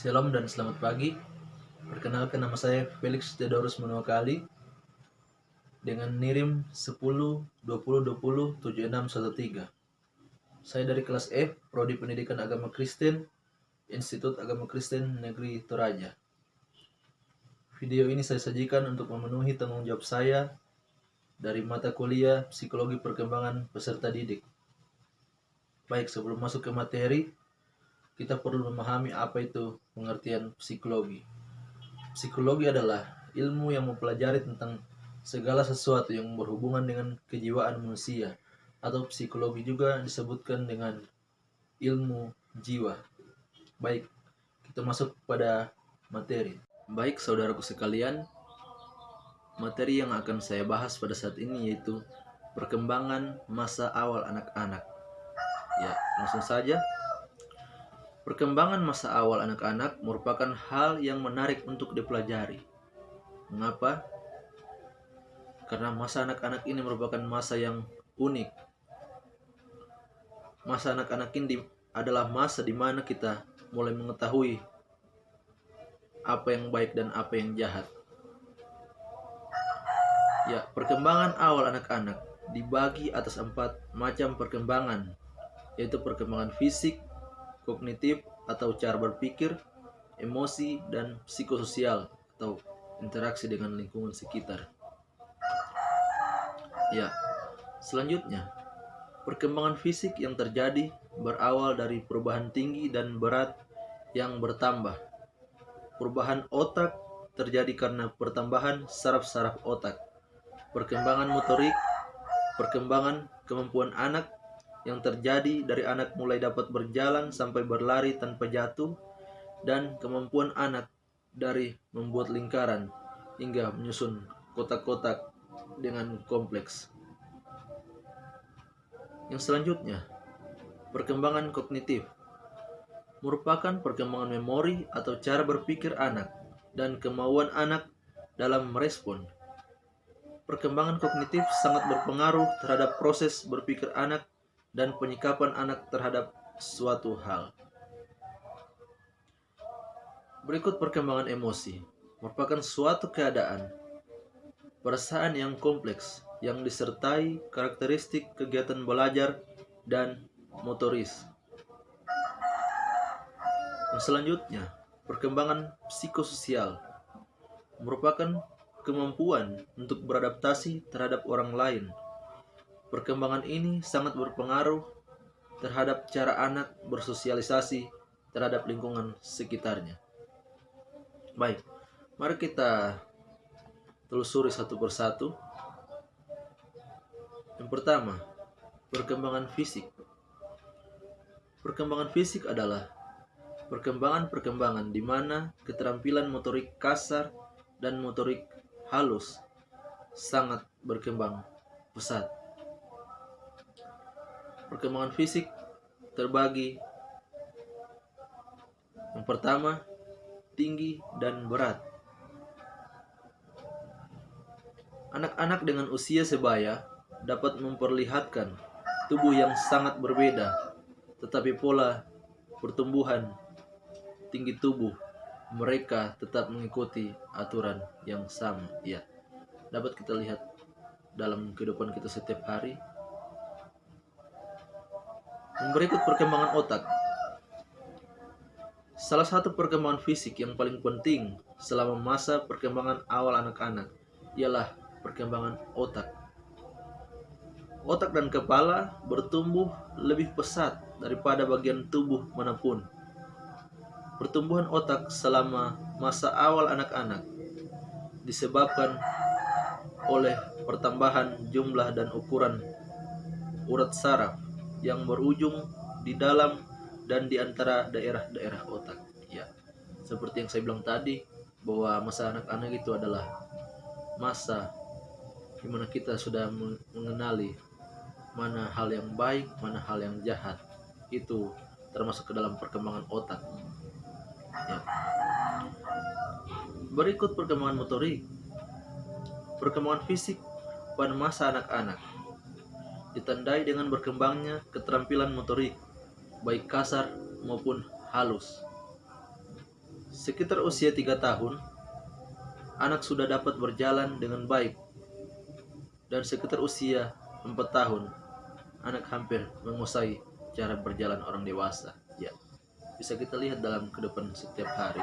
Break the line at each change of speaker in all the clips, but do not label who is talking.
Shalom dan selamat pagi. Perkenalkan, nama saya Felix Theodorus Manuakali dengan NIRIM 10 20 20 7613. Saya dari kelas F, Prodi Pendidikan Agama Kristen, Institut Agama Kristen Negeri Toraja. Video ini saya sajikan untuk memenuhi tanggung jawab saya dari mata kuliah Psikologi Perkembangan Peserta Didik. Baik, sebelum masuk ke materi, kita perlu memahami apa itu pengertian psikologi. Psikologi adalah ilmu yang mempelajari tentang segala sesuatu yang berhubungan dengan kejiwaan manusia, atau psikologi juga disebutkan dengan ilmu jiwa. Baik, kita masuk pada materi. Baik, saudaraku sekalian, materi yang akan saya bahas pada saat ini yaitu perkembangan masa awal anak-anak. Ya, langsung saja. Perkembangan masa awal anak-anak merupakan hal yang menarik untuk dipelajari. Mengapa? Karena masa anak-anak ini merupakan masa yang unik. Masa anak-anak ini adalah masa di mana kita mulai mengetahui apa yang baik dan apa yang jahat. Ya, perkembangan awal anak-anak dibagi atas 4 macam perkembangan, yaitu perkembangan fisik, kognitif atau cara berpikir, emosi, dan psikososial atau interaksi dengan lingkungan sekitar. Ya, selanjutnya, perkembangan fisik yang terjadi berawal dari perubahan tinggi dan berat yang bertambah. Perubahan otak terjadi karena pertambahan saraf-saraf otak. Perkembangan motorik, perkembangan kemampuan anak yang terjadi dari anak mulai dapat berjalan sampai berlari tanpa jatuh, dan kemampuan anak dari membuat lingkaran hingga menyusun kotak-kotak dengan kompleks. Yang selanjutnya, perkembangan kognitif merupakan perkembangan memori atau cara berpikir anak dan kemauan anak dalam merespon. Perkembangan kognitif sangat berpengaruh terhadap proses berpikir anak dan penyikapan anak terhadap suatu hal. Berikut perkembangan emosi, merupakan suatu keadaan, perasaan yang kompleks yang disertai karakteristik kegiatan belajar dan motoris. Yang selanjutnya, perkembangan psikososial, merupakan kemampuan untuk beradaptasi terhadap orang lain. Perkembangan ini sangat berpengaruh terhadap cara anak bersosialisasi terhadap lingkungan sekitarnya. Baik, mari kita telusuri satu persatu. Yang pertama, perkembangan fisik. Perkembangan fisik adalah perkembangan-perkembangan di mana keterampilan motorik kasar dan motorik halus sangat berkembang pesat. Perkembangan fisik terbagi, yang pertama, tinggi dan berat. Anak-anak dengan usia sebaya dapat memperlihatkan tubuh yang sangat berbeda, tetapi pola pertumbuhan tinggi tubuh mereka tetap mengikuti aturan yang sama. Ya, dapat kita lihat dalam kehidupan kita setiap hari. Berikut perkembangan otak. Salah satu perkembangan fisik yang paling penting selama masa perkembangan awal anak-anak ialah perkembangan otak. Otak dan kepala bertumbuh lebih pesat daripada bagian tubuh manapun. Pertumbuhan otak selama masa awal anak-anak disebabkan oleh pertambahan jumlah dan ukuran urat saraf yang berujung di dalam dan di antara daerah-daerah otak. Ya, seperti yang saya bilang tadi, bahwa masa anak-anak itu adalah masa di mana kita sudah mengenali mana hal yang baik, mana hal yang jahat. Itu termasuk ke dalam perkembangan otak. Ya. Berikut perkembangan motorik. Perkembangan fisik pada masa anak-anak ditandai dengan berkembangnya keterampilan motorik, baik kasar maupun halus. Sekitar usia 3 tahun, anak sudah dapat berjalan dengan baik. Dan sekitar usia 4 tahun, anak hampir menguasai cara berjalan orang dewasa. Ya, bisa kita lihat dalam kehidupan setiap hari.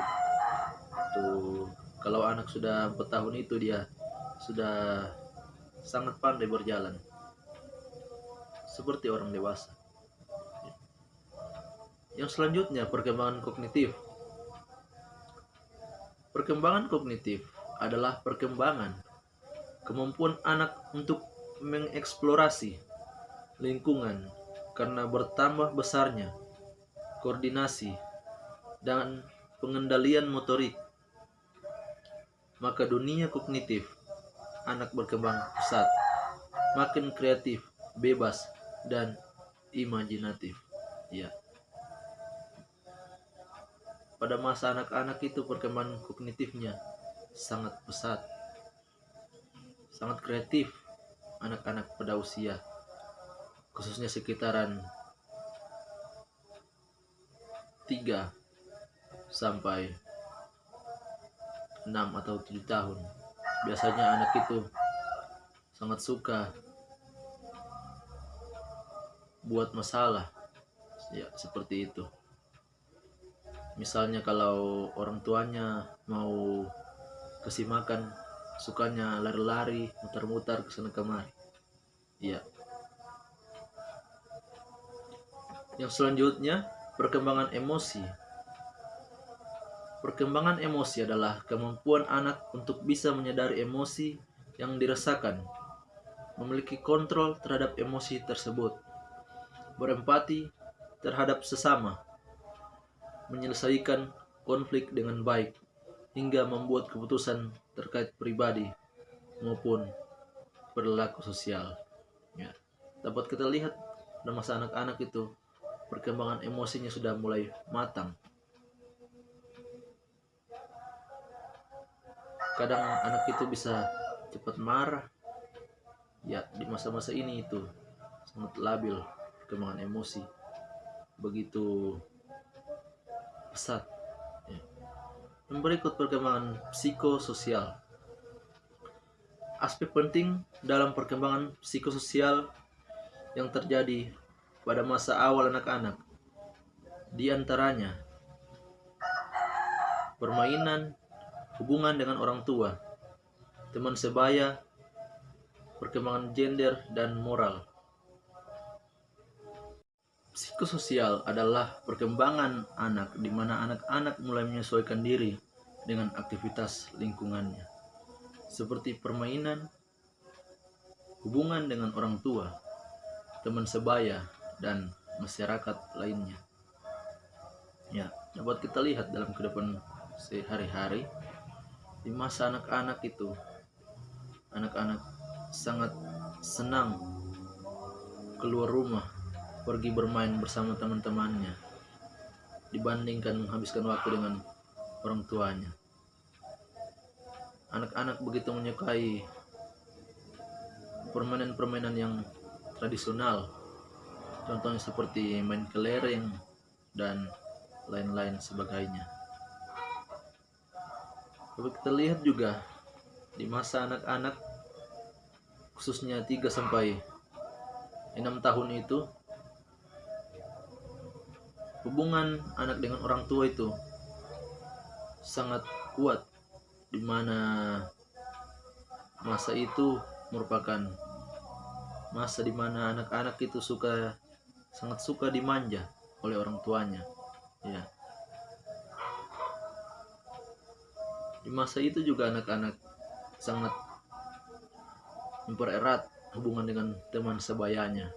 Tuh, kalau anak sudah 4 tahun itu dia sudah sangat pandai berjalan seperti orang dewasa. Yang selanjutnya, perkembangan kognitif. Perkembangan kognitif adalah perkembangan kemampuan anak untuk mengeksplorasi lingkungan karena bertambah besarnya koordinasi dan pengendalian motorik. Maka dunia kognitif anak berkembang pesat, makin kreatif, bebas, dan imajinatif. Ya. Pada masa anak-anak itu perkembangan kognitifnya sangat pesat, sangat kreatif. Anak-anak pada usia khususnya sekitaran 3 sampai 6 atau 7 tahun. Biasanya anak itu sangat suka buat masalah. Ya, seperti itu. Misalnya kalau orang tuanya mau kasih makan, sukanya lari-lari, mutar-mutar ke sana kemari. Ya. Yang selanjutnya, perkembangan emosi. Perkembangan emosi adalah kemampuan anak untuk bisa menyadari emosi yang dirasakan, memiliki kontrol terhadap emosi tersebut, berempati terhadap sesama, menyelesaikan konflik dengan baik, hingga membuat keputusan terkait pribadi maupun perilaku sosial. Ya. Dapat kita lihat pada masa anak-anak itu perkembangan emosinya sudah mulai matang. Kadang anak itu bisa cepat marah. Ya, di masa-masa ini itu sangat labil perkembangan emosi, begitu pesat. Ya. Yang berikut, perkembangan psikososial. Aspek penting dalam perkembangan psikososial yang terjadi pada masa awal anak-anak, di antaranya permainan, hubungan dengan orang tua, teman sebaya, perkembangan gender, dan moral. Psikososial adalah perkembangan anak di mana anak-anak mulai menyesuaikan diri dengan aktivitas lingkungannya, seperti permainan, hubungan dengan orang tua, teman sebaya, dan masyarakat lainnya. Ya, dapat kita lihat dalam kehidupan sehari-hari di masa anak-anak itu, anak-anak sangat senang keluar rumah, pergi bermain bersama teman-temannya dibandingkan menghabiskan waktu dengan orang tuanya. Anak-anak begitu menyukai permainan-permainan yang tradisional, contohnya seperti main kelereng dan lain-lain sebagainya. Tapi kita lihat juga di masa anak-anak khususnya 3 sampai 6 tahun itu, hubungan anak dengan orang tua itu sangat kuat, di mana masa itu merupakan masa di mana anak-anak itu sangat suka dimanja oleh orang tuanya. Ya. Di masa itu juga anak-anak sangat mempererat hubungan dengan teman sebayanya.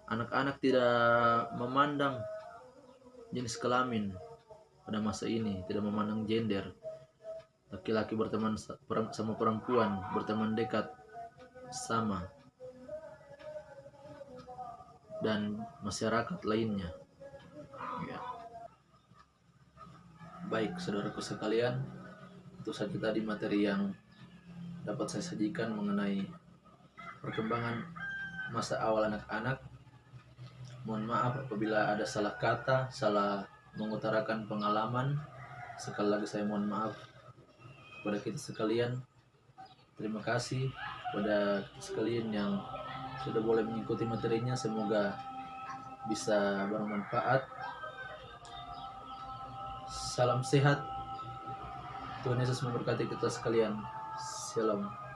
Anak-anak tidak memandang jenis kelamin pada masa ini, tidak memandang gender. Laki-laki berteman sama perempuan, berteman dekat sama, dan masyarakat lainnya. Ya. Baik, saudaraku sekalian, itu saja tadi materi yang dapat saya sajikan mengenai perkembangan masa awal anak-anak. Mohon maaf apabila ada salah kata, salah mengutarakan pengalaman. Sekali lagi saya mohon maaf kepada kita sekalian. Terima kasih kepada sekalian yang sudah boleh mengikuti materinya. Semoga bisa bermanfaat. Salam sehat. Tuhan Yesus memberkati kita sekalian. Shalom.